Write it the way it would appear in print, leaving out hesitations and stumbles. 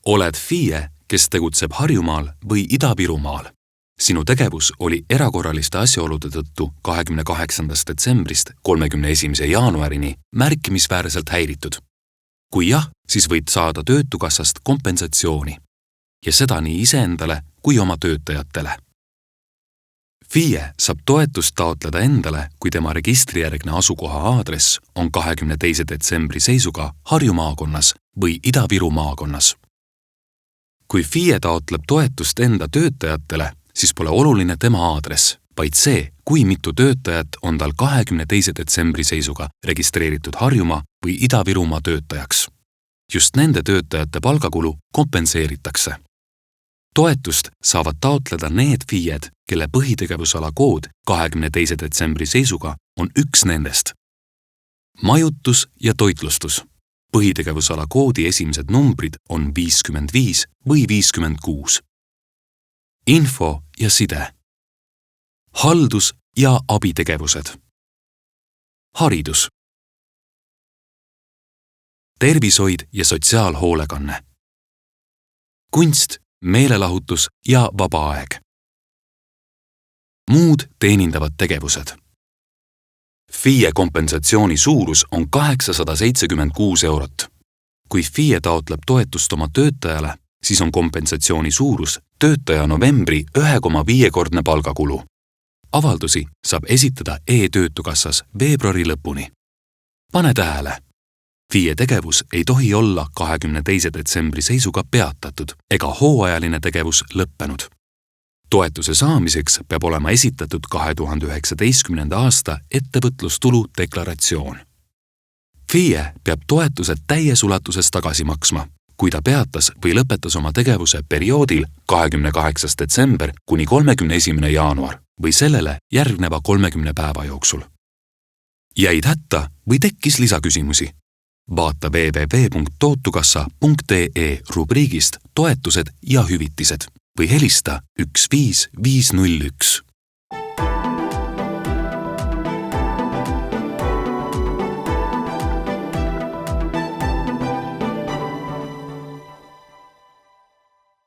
Oled FIE, kes tegutseb Harjumaal või Ida-Virumaal. Sinu tegevus oli erakorraliste asjaolude tõttu 28. detsembrist 31. jaanuarini märkimisväärselt häiritud. Kui jah, siis võid saada Töötukassast kompensatsiooni ja seda nii iseendale kui oma töötajatele. FIE saab toetust taotleda endale, kui tema registrijärgne asukoha aadress on 22. detsembri seisuga Harju maakonnas või Ida-Viru maakonnas. Kui FIE taotleb toetust enda töötajatele, siis pole oluline tema aadress, vaid see, kui mitu töötajat on tal 22. detsembri seisuga registreeritud Harjumaa või Ida-Virumaa töötajaks. Just nende töötajate palgakulu kompenseeritakse. Toetust saavad taotleda need FIE-d, kelle põhitegevusala kood 22. detsembri seisuga on üks nendest. Majutus ja toitlustus. Põhitegevusala koodi esimesed numbrid on 55 või 56. Info ja side. Haldus- ja abitegevused. Haridus. Tervishoid ja sotsiaalhoolekanne. Kunst, meelelahutus ja vaba aeg. Muud teenindavad tegevused. FIE kompensatsiooni suurus on 876 eurot. Kui FIE taotleb toetust oma töötajale, siis on kompensatsiooni suurus töötaja novembri 1,5-kordne palgakulu. Avaldusi saab esitada e-Töötukassas veebruari lõpuni. Pane tähele! FIE tegevus ei tohi olla 22. detsembri seisuga peatatud ega hooajaline tegevus lõppenud. Toetuse saamiseks peab olema esitatud 2019. aasta ettevõtlustulu deklaratsioon. FIE peab toetused täies ulatuses tagasi maksma, kui ta peatas või lõpetas oma tegevuse perioodil 28. detsember kuni 31. jaanuar või sellele järgneva 30 päeva jooksul. Jäid hätta või tekkis lisaküsimusi? Vaata www.tootukassa.ee rubriigist toetused ja hüvitised või helista 15501.